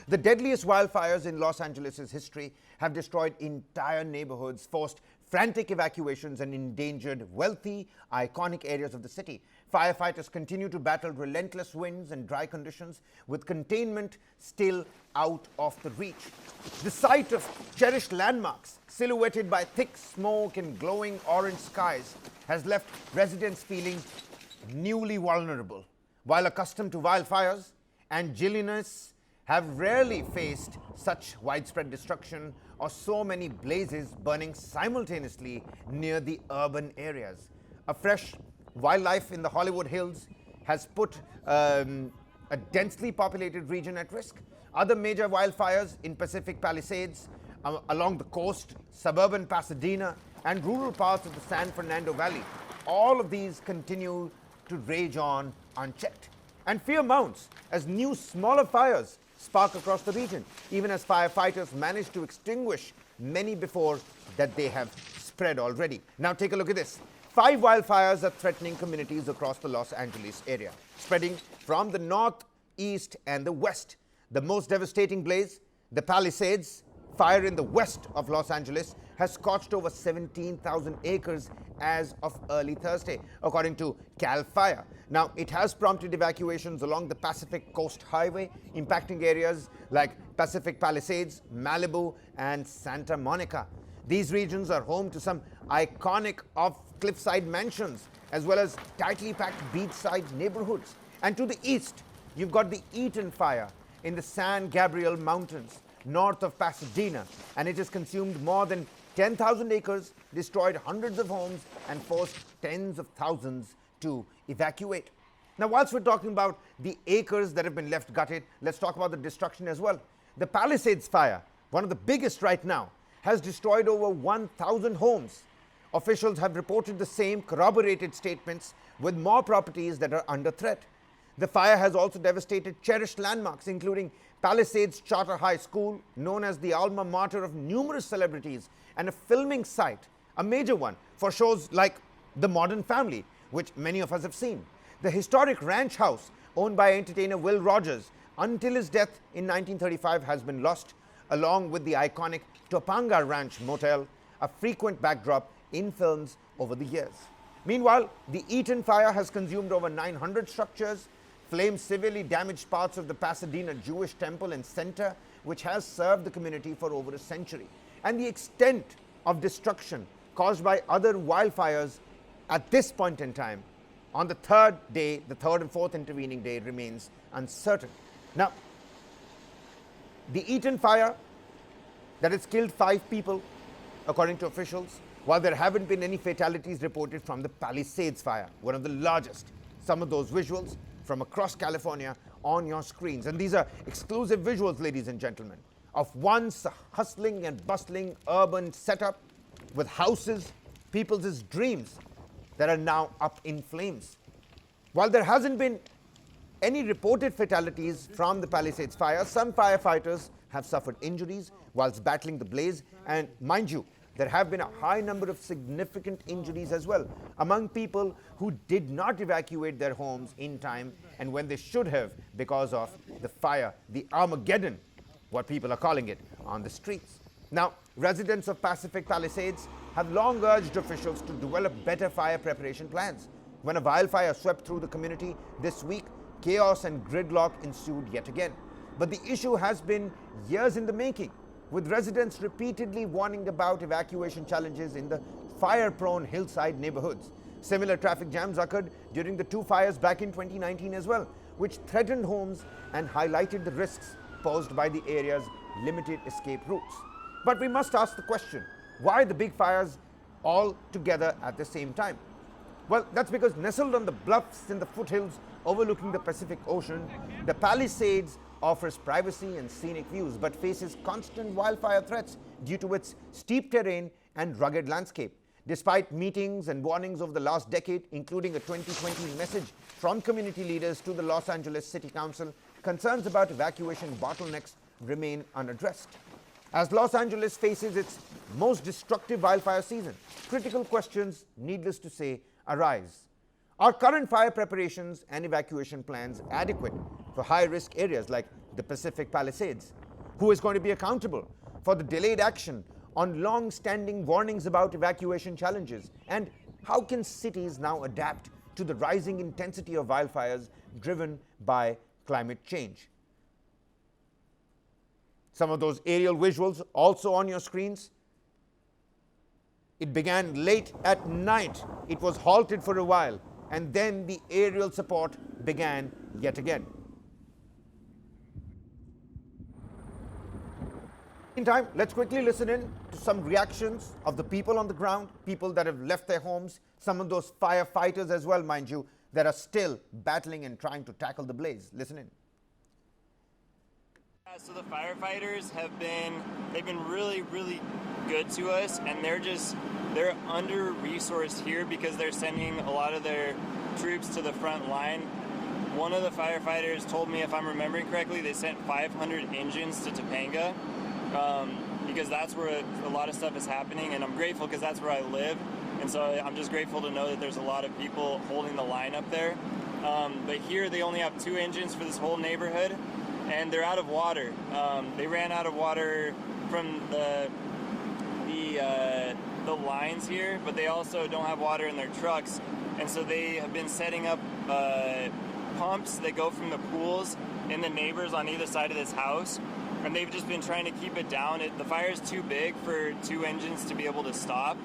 The deadliest wildfires in Los Angeles' history have destroyed entire neighborhoods, forced frantic evacuations, and endangered wealthy, iconic areas of the city. Firefighters continue to battle relentless winds and dry conditions, with containment still out of the reach. The sight of cherished landmarks, silhouetted by thick smoke and glowing orange skies, has left residents feeling newly vulnerable. While accustomed to wildfires, Angelenos have rarely faced such widespread destruction or so many blazes burning simultaneously near the urban areas. A fresh wildlife in the Hollywood Hills has put a densely populated region at risk. Other major wildfires in Pacific Palisades, along the coast, suburban Pasadena, and rural parts of the San Fernando Valley, all of these continue to rage on unchecked. And fear mounts as new smaller fires spark across the region, even as firefighters manage to extinguish many before that they have spread already. Now take a look at this. 5 wildfires are threatening communities across the Los Angeles area, spreading from the north, east, and the west. The most devastating blaze, the Palisades fire in the west of Los Angeles, has scorched over 17,000 acres as of early Thursday, according to CAL FIRE. Now, it has prompted evacuations along the Pacific Coast Highway, impacting areas like Pacific Palisades, Malibu, and Santa Monica. These regions are home to some iconic off-cliffside mansions, as well as tightly packed beachside neighborhoods. And to the east, you've got the Eaton Fire in the San Gabriel Mountains, north of Pasadena, and it has consumed more than 10,000 acres, destroyed hundreds of homes, and forced tens of thousands to evacuate. Now, whilst we're talking about the acres that have been left gutted, let's talk about the destruction as well. The Palisades fire, one of the biggest right now, has destroyed over 1,000 homes. Officials have reported the same corroborated statements, with more properties that are under threat. The fire has also devastated cherished landmarks, including Palisades Charter High School, known as the alma mater of numerous celebrities, and a filming site, a major one for shows like The Modern Family, which many of us have seen. The historic ranch house owned by entertainer Will Rogers until his death in 1935 has been lost, along with the iconic Topanga Ranch Motel, a frequent backdrop in films over the years. Meanwhile, the Eaton fire has consumed over 900 structures, flames severely damaged parts of the Pasadena Jewish Temple and Center, which has served the community for over a century. And the extent of destruction caused by other wildfires at this point in time, on the third day, the third and fourth intervening day, remains uncertain. Now, the Eaton fire, that has killed 5 people, according to officials, while there haven't been any fatalities reported from the Palisades fire, one of the largest. Some of those visuals from across California on your screens. And these are exclusive visuals, ladies and gentlemen, of once a hustling and bustling urban setup with houses, people's dreams that are now up in flames. While there hasn't been any reported fatalities from the Palisades fire, some firefighters have suffered injuries whilst battling the blaze. And mind you, there have been a high number of significant injuries as well among people who did not evacuate their homes in time and when they should have, because of the fire, the Armageddon, what people are calling it, on the streets. Now, residents of Pacific Palisades have long urged officials to develop better fire preparation plans. When a wildfire swept through the community this week, chaos and gridlock ensued yet again. But the issue has been years in the making, with residents repeatedly warning about evacuation challenges in the fire-prone hillside neighborhoods. Similar traffic jams occurred during the 2 fires back in 2019 as well, which threatened homes and highlighted the risks posed by the area's limited escape routes. But we must ask the question, why the big fires all together at the same time? Well, that's because nestled on the bluffs in the foothills overlooking the Pacific Ocean, the Palisades offers privacy and scenic views, but faces constant wildfire threats due to its steep terrain and rugged landscape. Despite meetings and warnings over the last decade, including a 2020 message from community leaders to the Los Angeles City Council, concerns about evacuation bottlenecks remain unaddressed. As Los Angeles faces its most destructive wildfire season, critical questions, needless to say, arise. Are current fire preparations and evacuation plans adequate for high-risk areas like the Pacific Palisades? Who is going to be accountable for the delayed action on long-standing warnings about evacuation challenges? And how can cities now adapt to the rising intensity of wildfires driven by climate change? Some of those aerial visuals also on your screens. It began late at night. It was halted for a while, and then the aerial support began yet again. Meantime, let's quickly listen in to some reactions of the people on the ground, people that have left their homes, some of those firefighters as well, mind you, that are still battling and trying to tackle the blaze. Listen in. So the firefighters they've been really, really good to us, and they're under-resourced here because they're sending a lot of their troops to the front line. One of the firefighters told me, if I'm remembering correctly, they sent 500 engines to Topanga because that's where a lot of stuff is happening, and I'm grateful because that's where I live, and so I'm just grateful to know that there's a lot of people holding the line up there. But here they only have 2 engines for this whole neighborhood, and they're out of water. They ran out of water from the lines here, but they also don't have water in their trucks, and so they have been setting up pumps that go from the pools in the neighbors on either side of this house, and they've just been trying to keep it down. The fire's too big for 2 engines to be able to stop,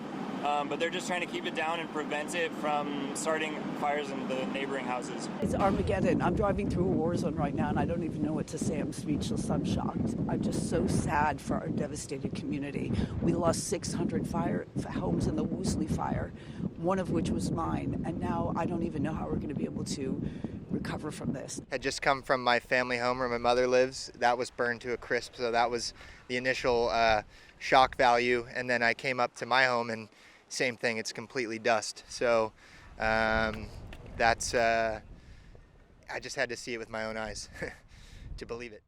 but they're just trying to keep it down and prevent it from starting fires in the neighboring houses. It's Armageddon. I'm driving through a war zone right now, and I don't even know what to say. I'm speechless. I'm shocked. I'm just so sad for our devastated community. We lost 600 homes in the Woosley fire, one of which was mine, and now I don't even know how we're going to be able to recover from this. I just come from my family home where my mother lives. That was burned to a crisp, so that was the initial shock value, and then I came up to my home and same thing, it's completely dust. So I just had to see it with my own eyes to believe it.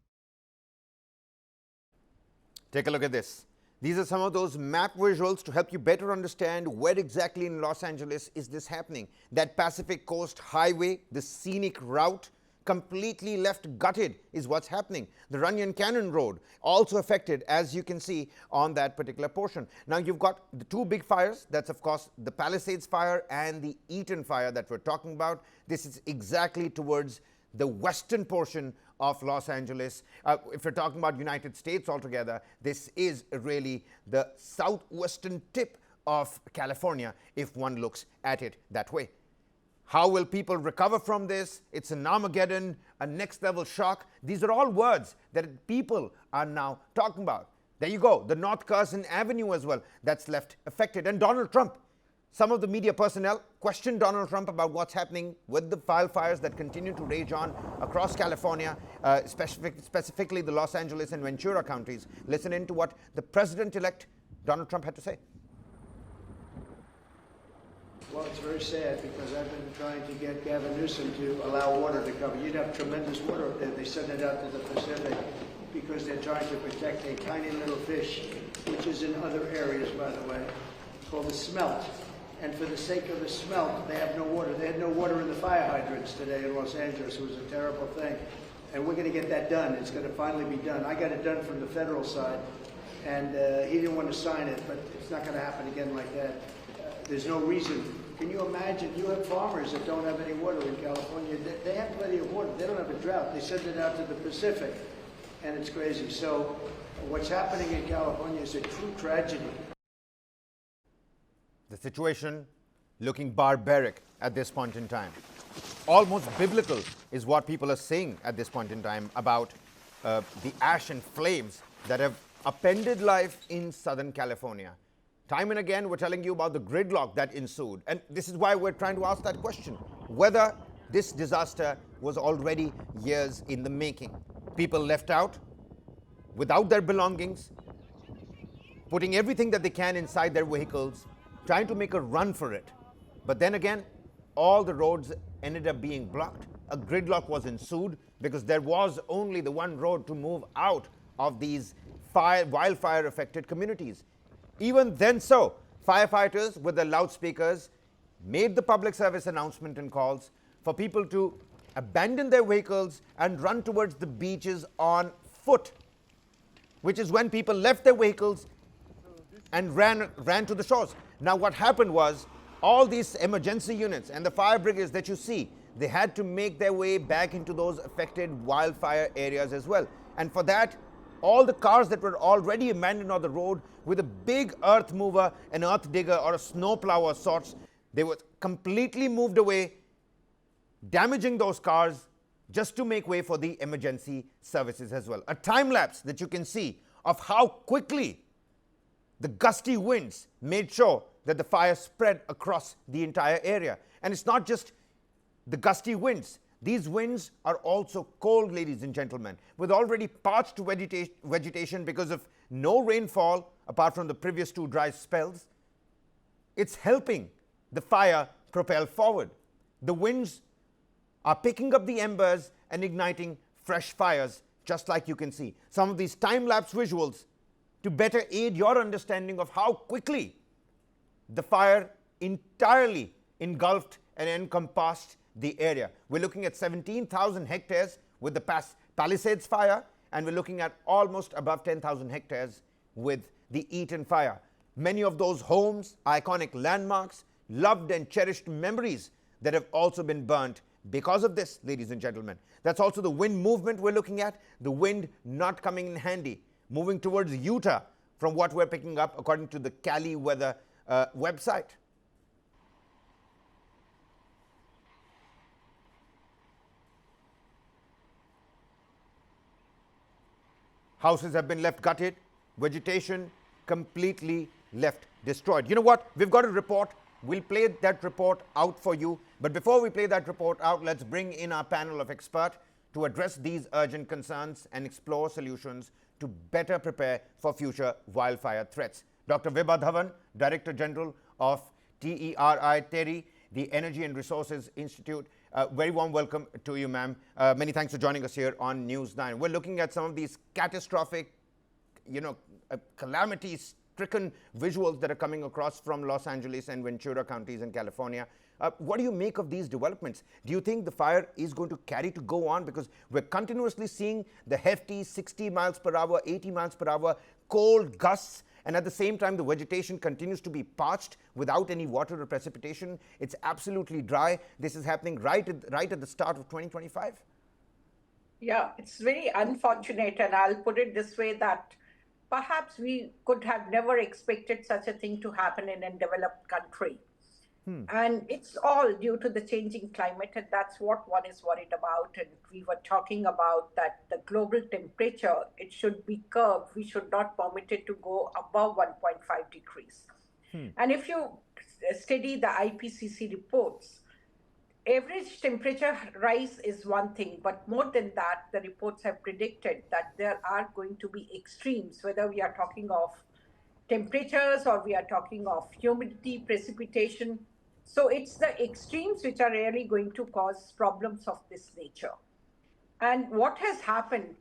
Take a look at this. These are some of those map visuals to help you better understand where exactly in Los Angeles is this happening. That Pacific Coast Highway, the scenic route, completely left gutted is what's happening. The Runyon Canyon Road also affected, as you can see on that particular portion. Now you've got the 2 big fires. That's of course the Palisades fire and the Eaton fire that we're talking about. This is exactly towards the western portion of Los Angeles. If we're talking about United States altogether, this is really the southwestern tip of California if one looks at it that way. How will people recover from this? It's an Armageddon, a next level shock. These are all words that people are now talking about. There you go, the North Carson Avenue as well, that's left affected. And Donald Trump, some of the media personnel questioned Donald Trump about what's happening with the wildfires that continue to rage on across California, specifically the Los Angeles and Ventura counties. Listen in to what the president-elect Donald Trump had to say. Well, it's very sad because I've been trying to get Gavin Newsom to allow water to cover. You'd have tremendous water up there. They send it out to the Pacific because they're trying to protect a tiny little fish, which is in other areas, by the way, called the smelt. And for the sake of the smelt, they have no water. They had no water in the fire hydrants today in Los Angeles. It was a terrible thing. And we're going to get that done. It's going to finally be done. I got it done from the federal side, and he didn't want to sign it, but it's not going to happen again like that. There's no reason. Can you imagine? You have farmers that don't have any water in California. They have plenty of water. They don't have a drought. They send it out to the Pacific, and it's crazy. So what's happening in California is a true tragedy. The situation looking barbaric at this point in time. Almost biblical is what people are saying at this point in time about the ash and flames that have upended life in Southern California. Time and again, we're telling you about the gridlock that ensued. And this is why we're trying to ask that question, whether this disaster was already years in the making. People left out, without their belongings, putting everything that they can inside their vehicles, trying to make a run for it. But then again, all the roads ended up being blocked. A gridlock was ensued because there was only the one road to move out of these wildfire-affected communities. Even then so, firefighters with their loudspeakers made the public service announcement and calls for people to abandon their vehicles and run towards the beaches on foot, which is when people left their vehicles and ran to the shores. Now what happened was, all these emergency units and the fire brigades that you see, they had to make their way back into those affected wildfire areas as well. And for that, all the cars that were already abandoned on the road with a big earth mover, an earth digger or a snow plow of sorts, they were completely moved away, damaging those cars just to make way for the emergency services as well. A time lapse that you can see of how quickly the gusty winds made sure that the fire spread across the entire area. And it's not just the gusty winds. These winds are also cold, ladies and gentlemen, with already parched vegetation because of no rainfall apart from the previous 2 dry spells. It's helping the fire propel forward. The winds are picking up the embers and igniting fresh fires, just like you can see. Some of these time-lapse visuals to better aid your understanding of how quickly the fire entirely engulfed and encompassed the area. We're looking at 17,000 hectares with the Palisades fire, and we're looking at almost above 10,000 hectares with the Eaton fire. Many of those homes, iconic landmarks, loved and cherished memories that have also been burnt because of this, ladies and gentlemen. That's also the wind movement we're looking at, the wind not coming in handy, moving towards Utah from what we're picking up according to the Cali weather website. Houses have been left gutted, vegetation completely left destroyed. You know what? We've got a report. We'll play that report out for you. But before we play that report out, let's bring in our panel of experts to address these urgent concerns and explore solutions to better prepare for future wildfire threats. Dr. Vibha Dhawan, Director General of TERI, the Energy and Resources Institute. Very warm welcome to you, ma'am. Many thanks for joining us here on News 9. We're looking at some of these catastrophic, calamity-stricken visuals that are coming across from Los Angeles and Ventura counties in California. What do you make of these developments? Do you think the fire is going to go on? Because we're continuously seeing the hefty 60 miles per hour, 80 miles per hour cold gusts, and at the same time, the vegetation continues to be parched without any water or precipitation. It's absolutely dry. This is happening right at the start of 2025. Yeah, it's very unfortunate, and I'll put it this way, that perhaps we could have never expected such a thing to happen in a developed country. And it's all due to the changing climate, and that's what one is worried about. And we were talking about that the global temperature, it should be curbed. We should not permit it to go above 1.5 degrees. And if you study the IPCC reports, average temperature rise is one thing, but more than that, the reports have predicted that there are going to be extremes, whether we are talking of temperatures or we are talking of humidity, precipitation. So it's the extremes which are really going to cause problems of this nature. And what has happened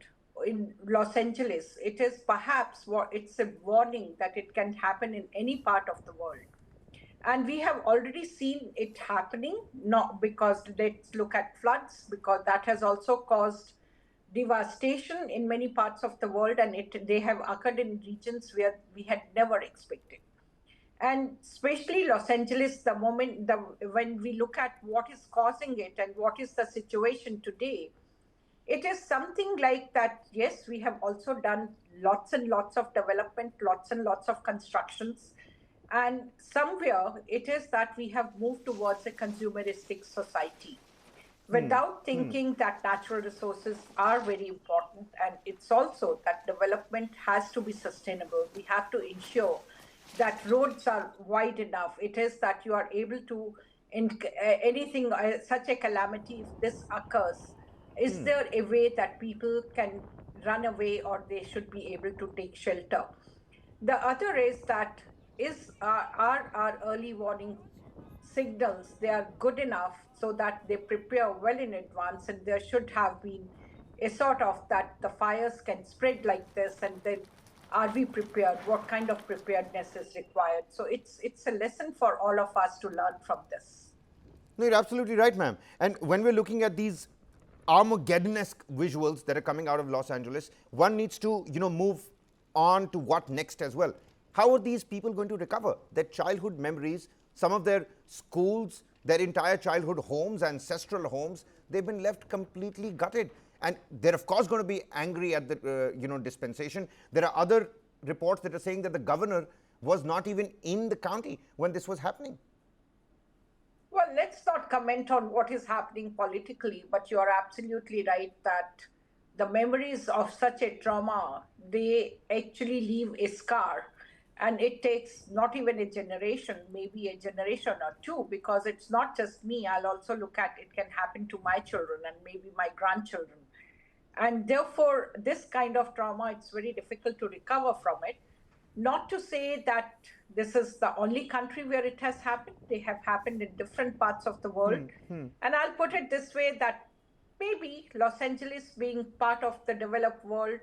in Los Angeles, it is perhaps it's a warning that it can happen in any part of the world. And we have already seen it happening, not because let's look at floods, because that has also caused devastation in many parts of the world, and they have occurred in regions where we had never expected. And especially Los Angeles, when we look at what is causing it and what is the situation today, it is something like that. Yes, we have also done lots and lots of development, lots and lots of constructions. And somewhere it is that we have moved towards a consumeristic society without thinking that natural resources are very important. And it's also that development has to be sustainable. We have to ensure that roads are wide enough. It is that you are able to, such a calamity, if this occurs, is there a way that people can run away, or they should be able to take shelter? The other is that are our early warning signals, they are good enough so that they prepare well in advance, and there should have been a sort of that the fires can spread like this, and then are we prepared? What kind of preparedness is required? So it's a lesson for all of us to learn from this. No, you're absolutely right, ma'am. And when we're looking at these Armageddon-esque visuals that are coming out of Los Angeles, one needs to, move on to what next as well. How are these people going to recover their childhood memories, some of their schools, their entire childhood homes, ancestral homes? They've been left completely gutted. And they're, of course, going to be angry at the, dispensation. There are other reports that are saying that the governor was not even in the county when this was happening. Well, let's not comment on what is happening politically, but you are absolutely right that the memories of such a trauma, they actually leave a scar. And it takes not even a generation, maybe a generation or two, because it's not just me. I'll also look at it can happen to my children and maybe my grandchildren. And therefore, this kind of trauma, it's very difficult to recover from it. Not to say that this is the only country where it has happened. They have happened in different parts of the world. And I'll put it this way that maybe Los Angeles being part of the developed world,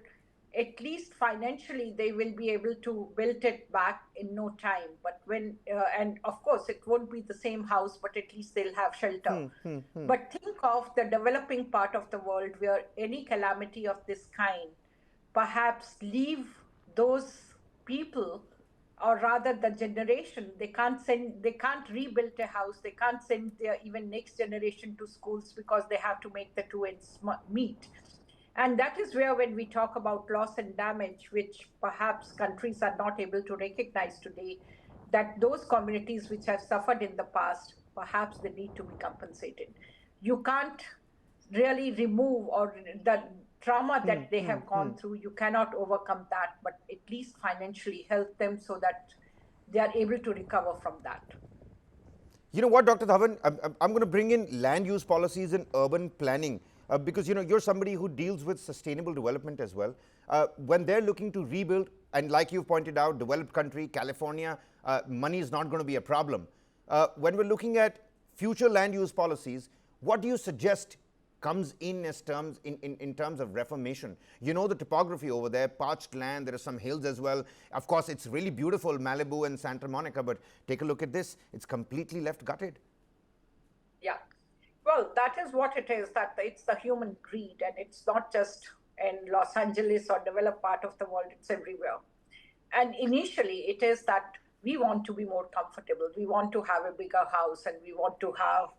at least financially, they will be able to build it back in no time. But when, and of course, it won't be the same house, but at least they'll have shelter. But think of the developing part of the world where any calamity of this kind perhaps leave those people, or rather the generation, they can't rebuild a house, they can't send their even next generation to schools because they have to make the two ends meet. And that is where, when we talk about loss and damage, which perhaps countries are not able to recognize today, that those communities which have suffered in the past, perhaps they need to be compensated. You can't really remove or the trauma that they have gone through, you cannot overcome that, but at least financially help them so that they are able to recover from that. You know what, Dr. Dhawan, I'm going to bring in land use policies and urban planning because, you're somebody who deals with sustainable development as well. When they're looking to rebuild, and like you've pointed out, developed country, California, money is not going to be a problem. When we're looking at future land use policies, what do you suggest comes in as terms in terms of reformation? The topography over there, parched land, there are some hills as well. Of course, it's really beautiful, Malibu and Santa Monica, but take a look at this. It's completely left gutted. Yeah. Well, that is what it is, that it's the human greed, and it's not just in Los Angeles or developed part of the world, it's everywhere. And initially, it is that we want to be more comfortable. We want to have a bigger house, and we want to have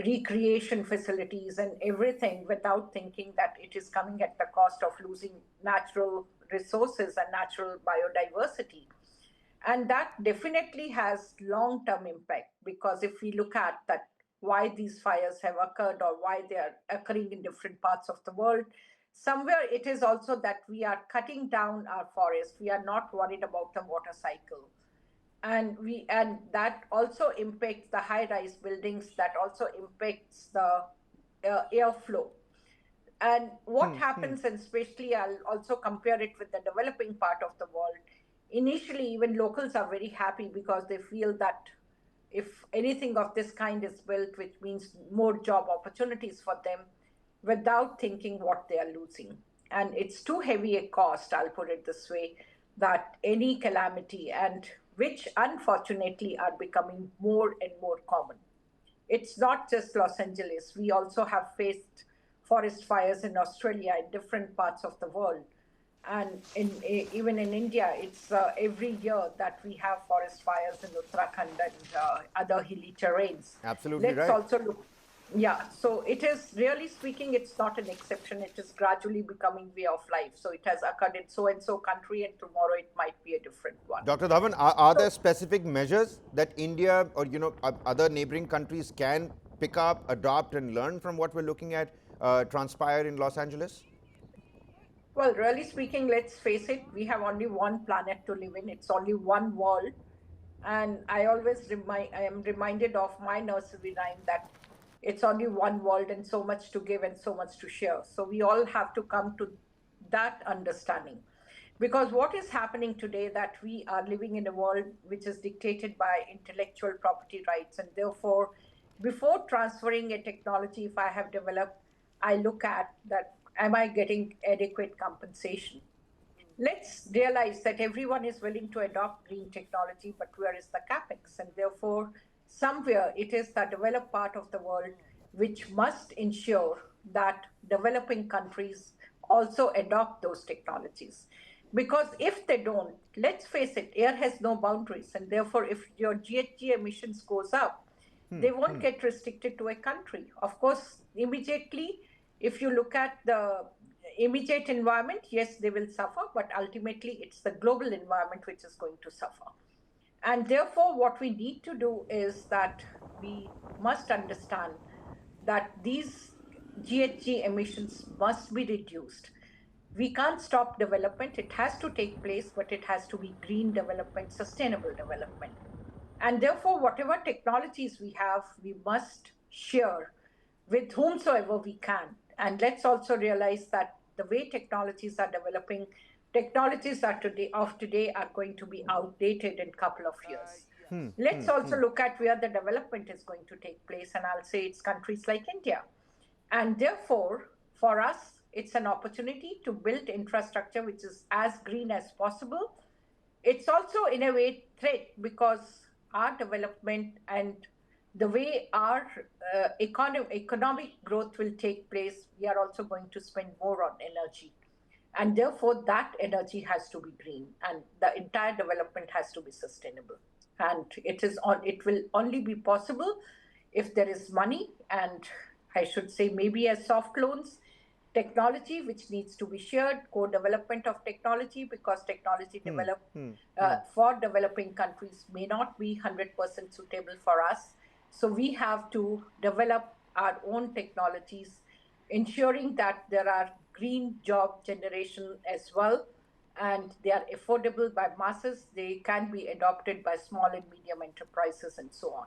recreation facilities and everything, without thinking that it is coming at the cost of losing natural resources and natural biodiversity. And that definitely has long-term impact, because if we look at that, why these fires have occurred or why they are occurring in different parts of the world, somewhere it is also that we are cutting down our forests. We are not worried about the water cycle. And that also impacts the high-rise buildings, that also impacts the airflow. And what happens, and especially I'll also compare it with the developing part of the world, initially even locals are very happy because they feel that if anything of this kind is built, which means more job opportunities for them, without thinking what they are losing. And it's too heavy a cost, I'll put it this way, that any calamity, and which unfortunately are becoming more and more common. It's not just Los Angeles. We also have faced forest fires in Australia, in different parts of the world. And even in India, it's every year that we have forest fires in Uttarakhand and other hilly terrains. Absolutely Let's right. also look. Yeah, so it is, really speaking, it's not an exception. It is gradually becoming way of life. So it has occurred in so-and-so country, and tomorrow it might be a different one. Dr. Dhawan, are there specific measures that India or other neighboring countries can pick up, adopt, and learn from what we're looking at transpire in Los Angeles? Well, really speaking, let's face it, we have only one planet to live in. It's only one world. And I always I am reminded of my nursery rhyme that it's only one world and so much to give and so much to share. So we all have to come to that understanding. Because what is happening today, that we are living in a world which is dictated by intellectual property rights. And therefore, before transferring a technology, if I have developed, I look at that, am I getting adequate compensation? Let's realize that everyone is willing to adopt green technology, but where is the capex? And therefore, somewhere it is the developed part of the world which must ensure that developing countries also adopt those technologies. Because if they don't, let's face it, air has no boundaries, and therefore if your GHG emissions goes up, they won't get restricted to a country. Of course, immediately, if you look at the immediate environment, yes, they will suffer, but ultimately it's the global environment which is going to suffer. And therefore, what we need to do is that we must understand that these GHG emissions must be reduced. We can't stop development. It has to take place, but it has to be green development, sustainable development. And therefore, whatever technologies we have, we must share with whomsoever we can. And let's also realize that the way technologies are developing, technologies of today are going to be outdated in a couple of years. Let's also look at where the development is going to take place, and I'll say it's countries like India. And therefore, for us, it's an opportunity to build infrastructure which is as green as possible. It's also, in a way, threat because our development and the way our economic growth will take place, we are also going to spend more on energy. And therefore, that energy has to be green, and the entire development has to be sustainable. And it will only be possible if there is money, and I should say maybe as soft loans, technology which needs to be shared, co-development of technology, because technology for developing countries may not be 100% suitable for us. So we have to develop our own technologies, ensuring that there are green job generation as well, and they are affordable by masses. They can be adopted by small and medium enterprises and so on.